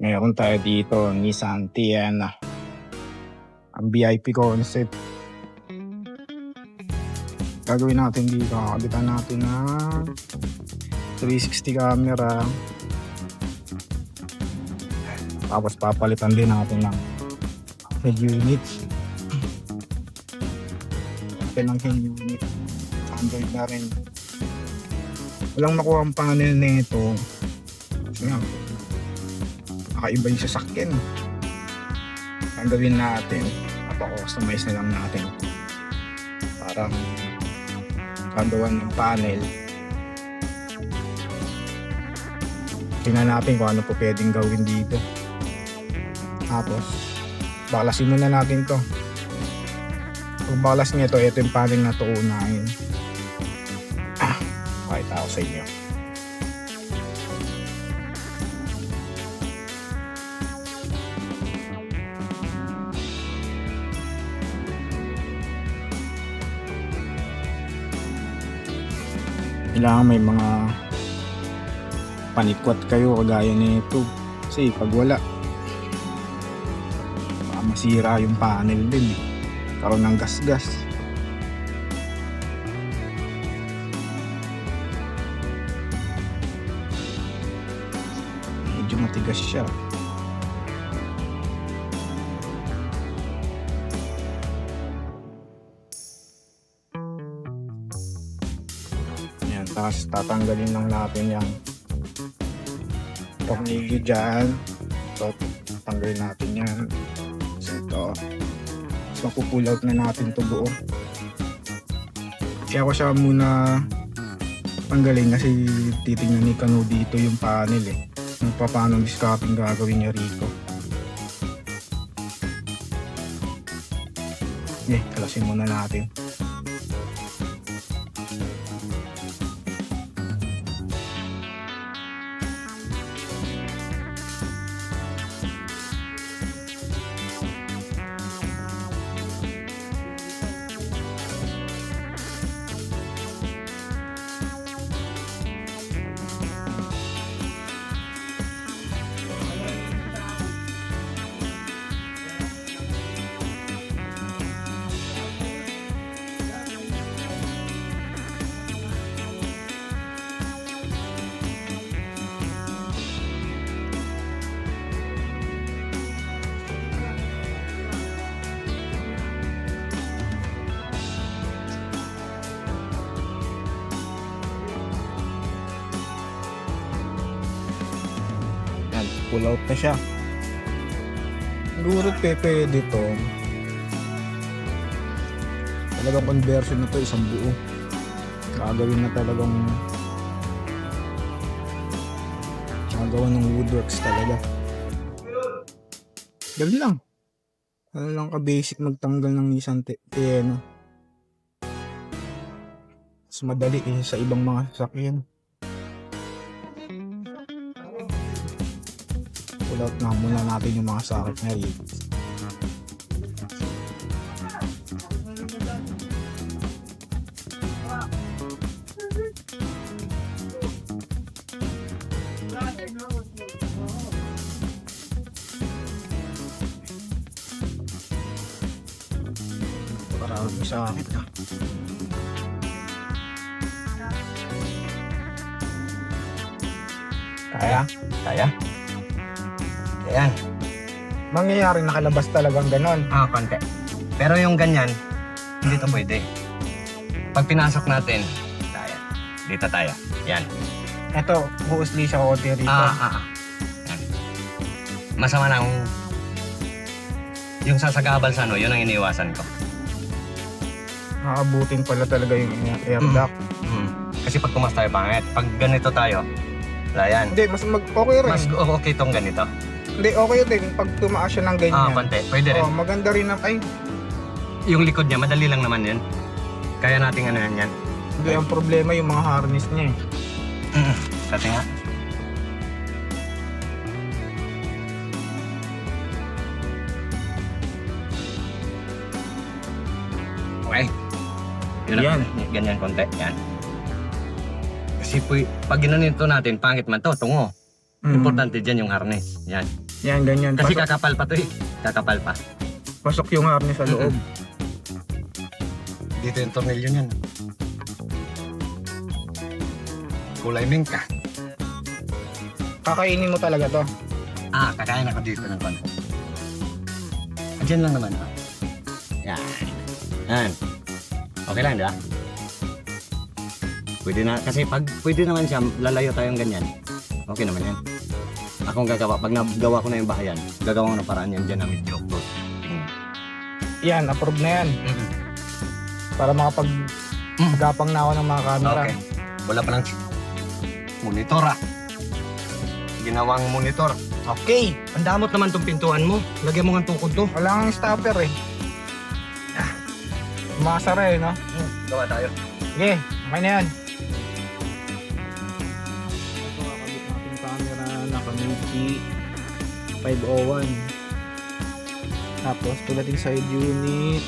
Meron tayo dito, Nissan Tiana. Ang VIP concept. Gagawin natin dito, kakabitan natin ng 360 camera. Tapos papalitan din natin ng head unit. Ng head unit. Android na rin. Walang makuha ang panel nito. Kasi nga, kakaiba yung sasakyan. Ang gawin natin, customize na lang natin. Parang gagawan ng panel. Tingnan natin kung ano po pwedeng gawin dito. Tapos, balasin muna natin to. Kung balas nito, ito yung panel na to unahin. Pakita ako sa inyo. Kailangan may mga panikwat kayo kagaya nito. Kasi pag wala, masira yung panel din. Karoon ng gas-gas. Medyo matigas siya. Ayan, tapos tatanggalin lang natin yung tornilyo dyan. So, tanggalin natin yan. So, ito. Tapos mapupull out na natin ito buo. Kaya ko siya muna tanggalin kasi titignan ni Kano dito yung panel eh. Kung paano miscoping gagawin niya rito. Kalasin muna natin. Pull out na siya. Siguro pwede to. Talagang conversion na to, isang buo. Gagawin na talagang gagawa ng woodworks talaga. Dali lang. Ano lang ka basic magtanggal ng Nissan Tiana. Mas madali sa ibang mga sasakyan. Pull out na muna natin yung mga sakit na rito. Parang may sakit na. Kaya? Kaya? Ayan. Mangyayari nakalabas talagang ganon. Konti. Pero yung ganyan, hindi to pwede. Pag pinasok natin, tayo. Dito tayo. Yan. Ito, buusli siya konti rito. Yan. Masama na yung sasagabal sa yun ang iniiwasan ko. Nakabutin pala talaga yung air duct. Kasi pag tumas tayo pangit, pag ganito tayo, yan. Hindi, mas okay rin. Mas okay tong ganito. Hindi, okay din pag tumaas siya ng ganyan. Konti. Pwede rin. Maganda rin na, Yung likod niya, madali lang naman yun. Kaya nating ano yan. Hindi, ang problema yung mga harness niya eh. Kasi nga. Okay. Yan. Ganyan konti. Yan. Kasi pag ginanito natin, pangit man to, tungo. Importante dyan yung harness. Yan. Yan, ganyan. Kasi kakapal pa to eh. Kakapal pa. Pasok yung harness sa loob. Dito yung tornilyo niyan. Kulay mingka. Kakainin mo talaga to. Kakain ako dito ng konti. Diyan lang naman. Yan. Yan. Okay lang, di ba? Pwede na, kasi pag pwede naman siya, lalayo tayong ganyan. Okay naman yan. Akong gagawa, pag nagawa ko na yung bahayan, gagawa ko ng paraan yan dyan na medyo close. Yan, approve na yan. Para makapag-gapang na ako ng mga camera. Okay. Wala pa lang monitor Ginawang monitor. Okay. Ang damot naman tong pintuan mo. Lagyan mo ng tukod to. Wala kang stopper eh. Masara eh, no? Gawa tayo. Sige, okay na yan. Ito kakabit natin camera na Kamichi 501. Tapos pula din side unit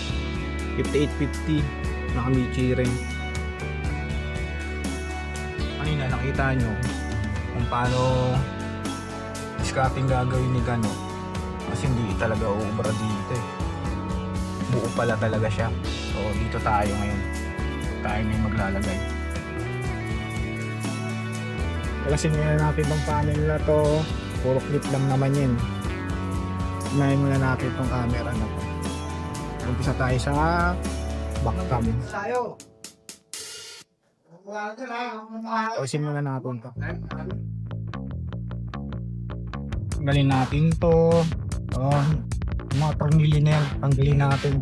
5850 na Kamichi rin. Kanina nakita nyo kung paano discarding gagawin ni Gano. Kasi hindi talaga uubra dito eh. Buo pala talaga siya. So dito tayo ngayon. Tayo na yung maglalagay. Kalasin muna natin itong panel na to. Puro clip lang naman yun. Unahin muna natin itong camera na to. Umpisa tayo sa backcam. Tapusin muna natin to. Tanggalin natin to. Mga tornilyo na yan. Tanggalin natin.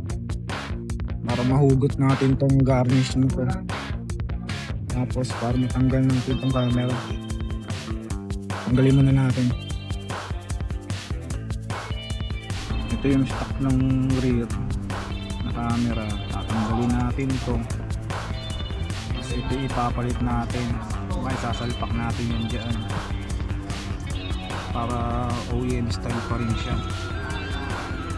Para mahugot natin tong garnish nito. Tapos para matanggal natin tong camera. Tanggalin muna natin. Ito yung stock ng rear na camera. Tatanggalin natin ito. Tapos ito ipapalit natin. May sasalpak natin yun dyan. Para OEM style pa rin siya.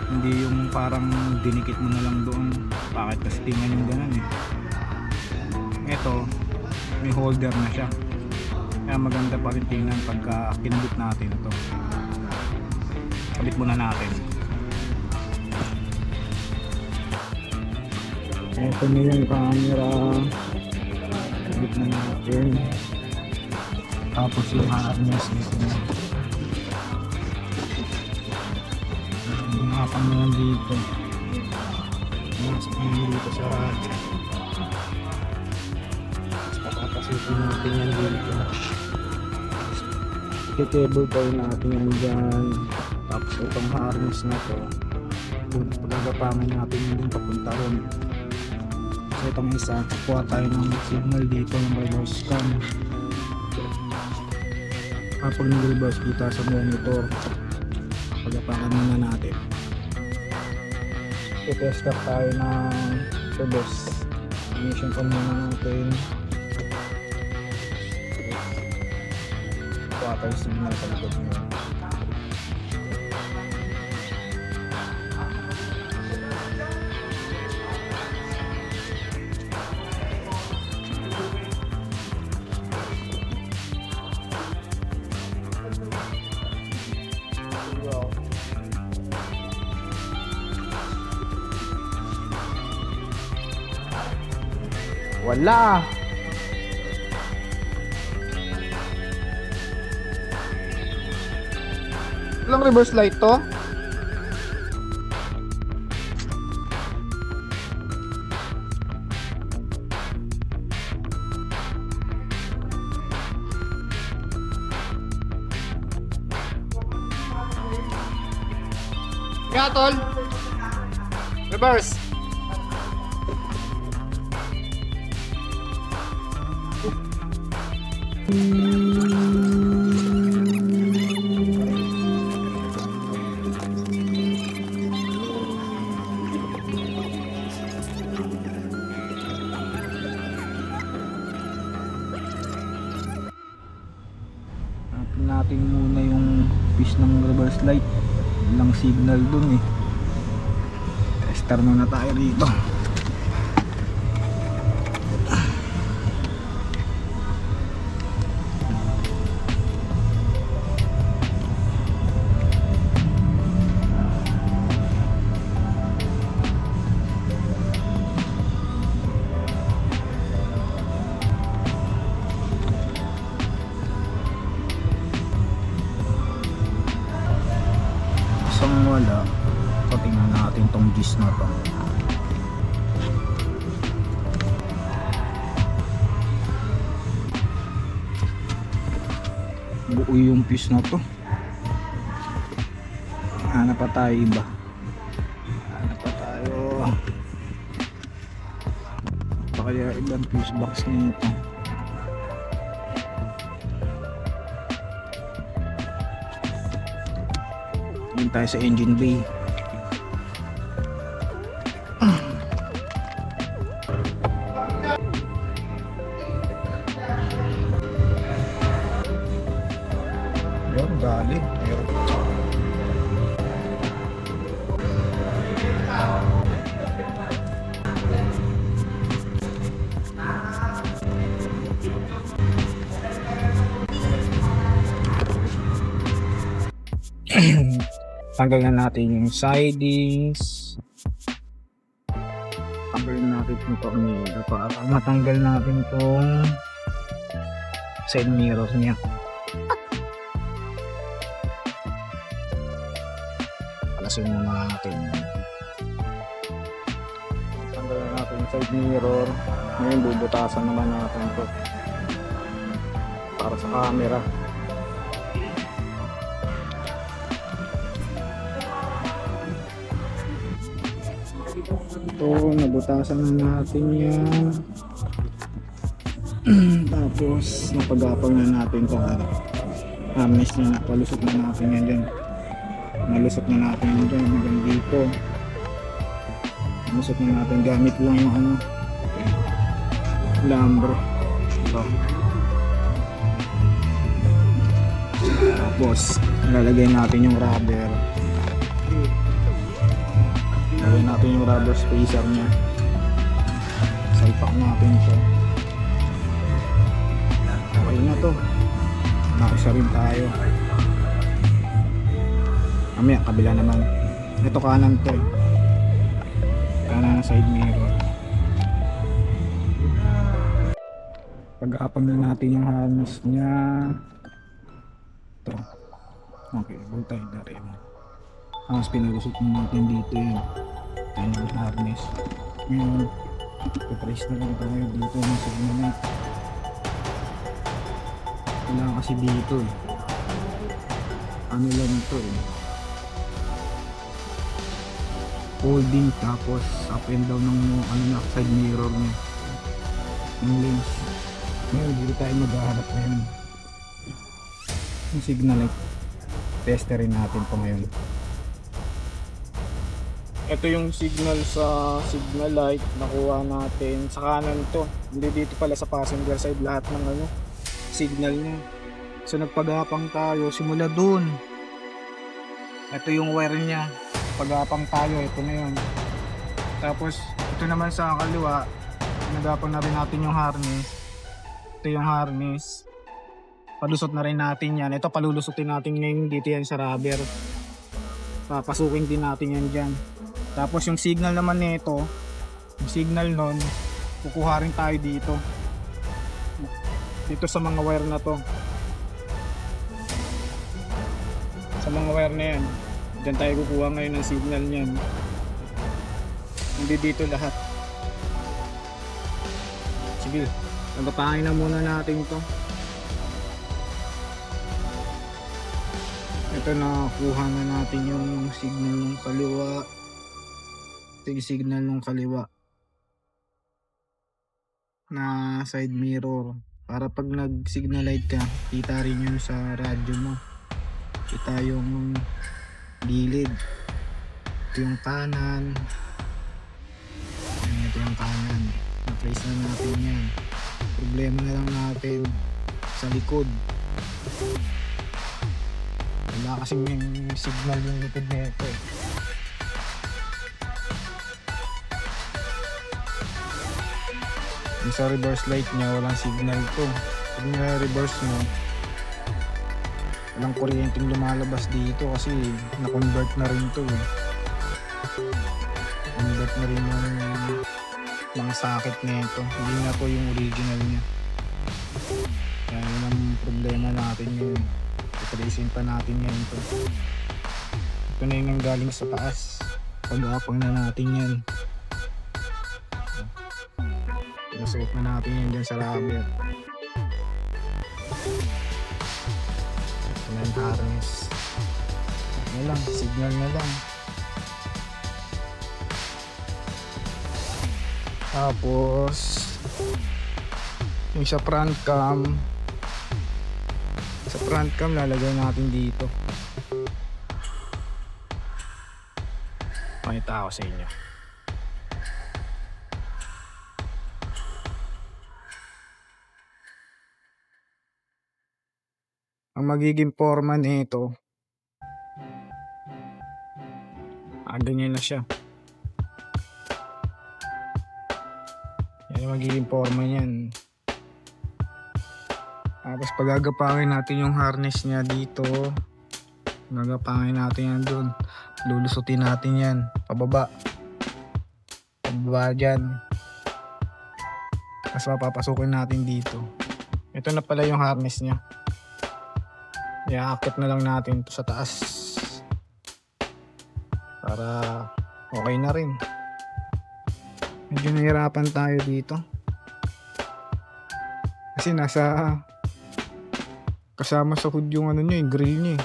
Hindi yung parang dinikit mo na lang doon. Bakit kasi tingnan yung ganun eh. Ito, may holder na siya. Kaya maganda pa rin tingnan pagka kinabit natin ito. Kabit muna natin. Ito na yung camera. Kabit na natin. Tapos yung harness nito na. Nakapang naman dito. Nakapang dito sa radyo. Tapos papapasukin natin yan dito. I-cable tayo natin yan dyan. Tapos itong harness na to, pagagapangan natin yun din papunta ron. So itong isa, kukuha tayo ng signal dito ng reverse cam. Kapag nag-reverse kita sa monitor, pagapangan muna natin. I-test up tayo ng reverse. Ignition pa muna natin. Kuha tayo signal sa likod nyo. Wala. Walang reverse light to. Kaya tol. Reverse. Hanapin natin muna yung piece ng reverse light. Walang signal dun eh. Tester muna tayo dito. pang wala. So tingnan natin tong gis na to. Buo yung fuse na to. Hanap pa tayo iba. Hanap pa tayo. Pa kaya ibang fuse box nito. Yun tayo sa engine bay. Yun, galing. Meron. Tanggal na natin yung sidings. Tanggal natin itong tornilyo para matanggal natin itong side mirror niya. Palasin muna natin. Tanggal na natin yung side mirror. Ngayon bubutasan naman natin ito para sa camera. Ito, nabutasan na natin yan. Tapos napagapang na natin ito. Harness na, palusot na natin yan dyan. Nalusot na natin yan dyan hanggang dito. Nalusot na natin gamit lang yung ano, lambro. Ito. Tapos lalagay natin yung rubber. Lagyan natin yung rubber spacer nya. Salpak natin ito. Okay na to. Nakisa rin tayo. Mamaya kabila naman. Ito kanan to. Kanan na side mirror. Pag-aapang na natin yung harness nya. Ito. Okay, huwag tayo na rin. Tapos pinalusot na natin dito yun. Ayan yung harness. Ngayon, ipapress na lang tayo dito ng signal. Kailangan kasi dito eh. Ano lang ito eh. Holding tapos up and down ng ano na side mirror niya. Yung lens. Ngayon, dito tayo maghahanap ngayon. Yung signal light. Testerin natin po ngayon. Ito yung signal sa signal light nakuha natin sa kanan to. Hindi dito pala sa passenger side lahat ng ano signal niya. So nagpagapang tayo simula dun. Ito yung wire niya. Pagapang tayo, ito na yun. Tapos ito naman sa kaliwa, nagapang na rin natin yung harness. Ito yung harness. Palusot na rin natin yan. Ito palulusutin natin ngayon dito yan sa rubber. Papasukin din natin yan dyan. Tapos yung signal naman nito, yung signal nun, kukuha rin tayo dito. Dito sa mga wire na to. Sa mga wire na yan, dyan tayo kukuha ngayon ng signal niyan. Hindi dito lahat. Sige, nagpapangin na muna natin to. Ito na, kuha na natin yung signal ng kaliwa. Ito yung signal ng kaliwa na side mirror. Para pag nag-signal light ka, kita rin yun sa radyo mo. Kita yung gilid. Ito yung kanan. Ito yung kanan. Na-place na natin yan. Problema na lang natin sa likod. Wala kasing yung signal yung likod na ito eh. Yung sa reverse light niya, walang signal to. Pag na-reverse mo, walang kuryenteng lumalabas dito kasi na-convert na rin to eh. Convert na rin yung mga socket na ito. Hindi na to yung original niya. Kaya yun ang problema natin yun. Itrasin pa natin ngayon to. Ito na yung galing sa taas. Pag-aapang na natin yan. Pinasuot na natin yan dyan sa rubber. Ito na yung harness. Ano lang, signal na lang. Tapos yung sa front cam lalagay natin dito. Pakita ko sa inyo. Ang magiging forma nito, ganyan na siya. Yan ang magiging forma niyan. Tapos pagagapangin natin yung harness niya dito. Gagapangin natin yan dun. Lulusutin natin yan pababa. Pababa dyan. Tapos mapapasukin natin dito. Ito na pala yung harness niya. Iaakit na lang natin ito sa taas. Para okay na rin. Medyo nahirapan tayo dito. Kasi kasama sa hood yung ano niya, yung grill niya.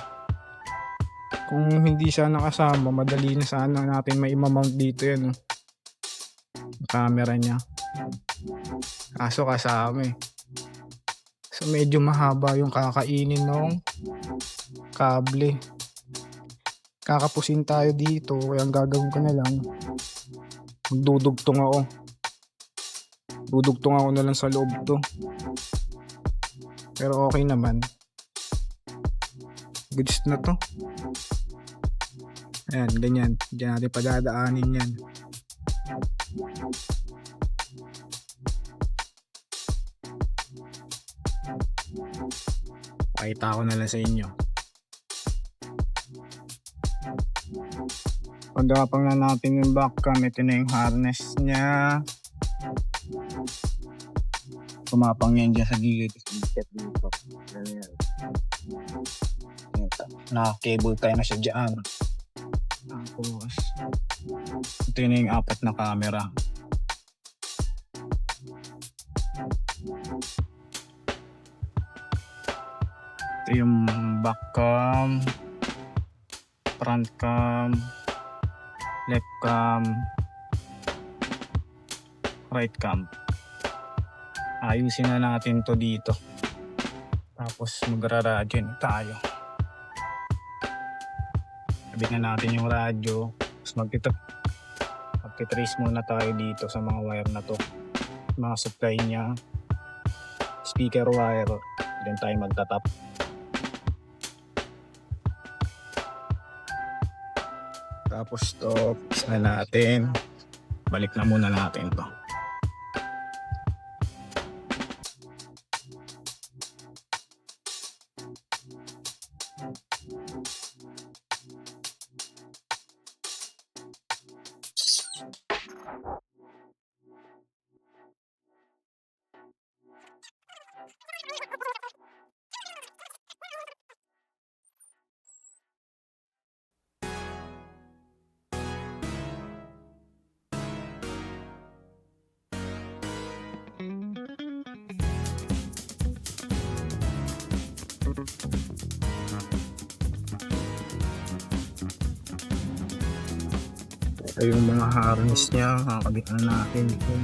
Kung hindi siya nakasama, madali na sana natin may imamount dito yan. Camera niya. Kaso kasama eh. So medyo mahaba yung kakainin ng kable. Kakapusin tayo dito. Kaya ang gagawin ko na lang, magdudugtong ako. Dudugtong ako na lang sa loob to. Pero okay naman. Goods na to. Ayan, ganyan. Diyan natin padadaanin yan. Pakita ko na lang sa inyo. Pagdapang na natin yung back cam, ito na yung harness niya. Tumapang yan dyan sa gilid. Naka-cable tayo na siya dyan. Tapos ito na yung 4 na camera. Ito yung back cam, front cam, left cam, right cam. Ayusin na natin to dito. Tapos magra-radyo na tayo. Kabit na natin yung radyo. Tapos magtitrace muna tayo dito sa mga wire na to. Mga supply niya. Speaker wire. Then tayo magtatap. Tapos to, fix na natin. Balik na muna natin to. Ito yung mga harness niya, kakabit na natin ito.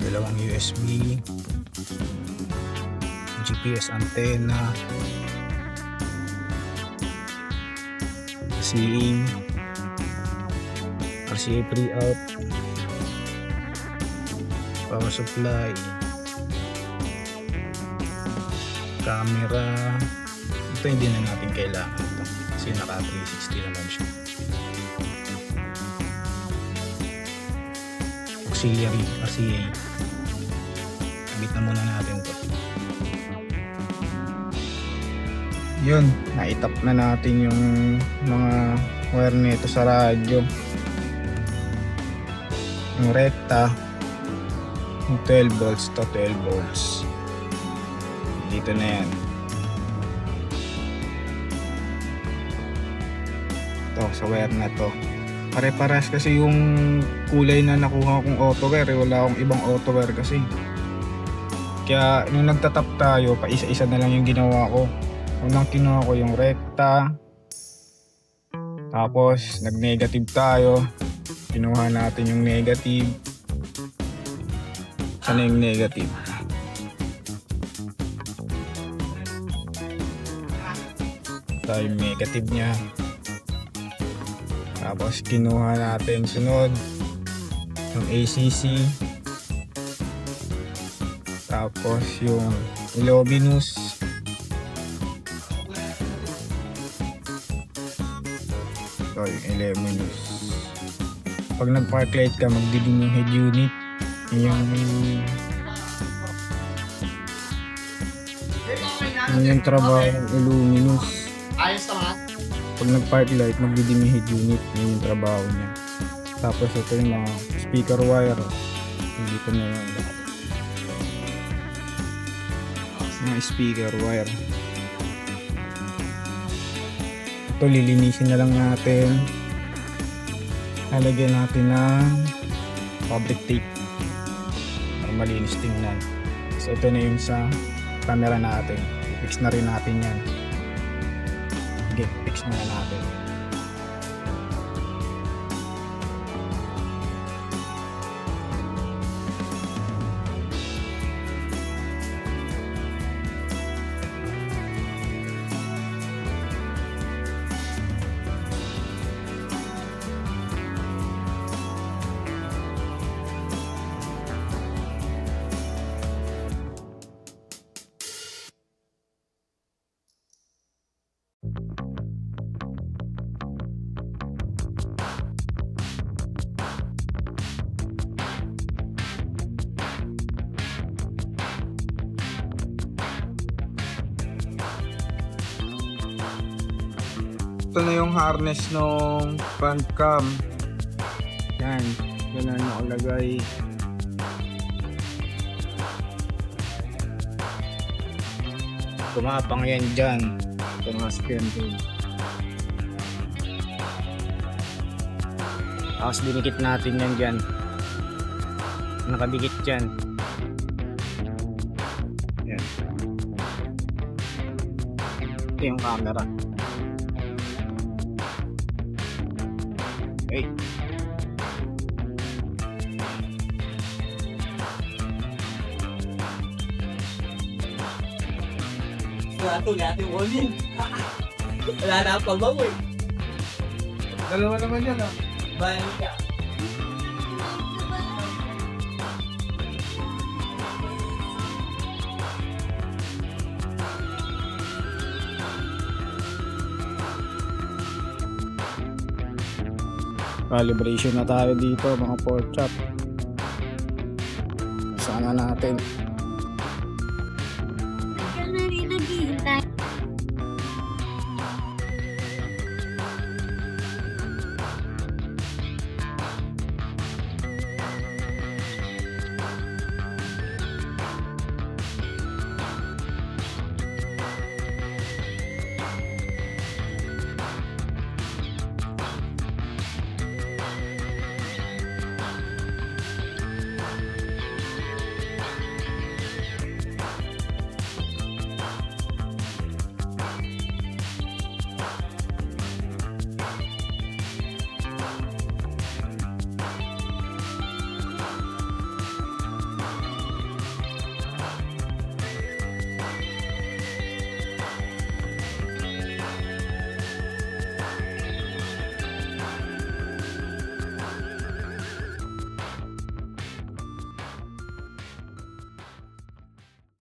Dalawang USB, GPS antenna, RCA pre-out, power supply, camera. Ito hindi na natin kailangan ito kasi naka 360 naman siya. Auxiliary RCA, kabit na muna natin to. Yun, naitap na natin yung mga wire nito sa radyo, yung rekta, Yung 12 volts to 12 volts. Dito na yan. Ito, sa wire na to. Pare-paras kasi yung kulay na nakuha kong auto wire. Wala akong ibang auto wire kasi. Kaya nung nagtatap tayo, pa isa-isa na lang yung ginawa ko. Unang kinuha ko yung rekta. Tapos nag-negative tayo. Kinuha natin yung negative. Saan yung negative? Ito yung negative niya. Tapos kinuha natin sunod yung ACC. Tapos yung Illuminus. Ito yung Illuminus. Pag nag-park light ka, magdilim yung head unit. Yung trabaho ng Illuminus. Ayos naman. Pag nag-park light, magdidim yung head unit. Yun yung trabaho niya. Tapos ito yung mga speaker wire. Dito na yun. Mga speaker wire. Ito lilinisin na lang natin. Lalagyan natin ng fabric tape para malinis tingnan. So ito na yung sa camera natin. Fix na rin natin yan. Okay, fix na natin. Ito na yung harness ng front cam. Yan. Yan na nakalagay. Tumapang yan dyan. Ito mga scandal. Tapos dinikit natin yan dyan. Nakadikit dyan. Yan. Ito yung camera. Hey. Ito, natin walling. Wala na ang pagbago eh. Dalawa naman yan ah. Bayan ka. Calibration na tayo dito mga pork chop. Sana natin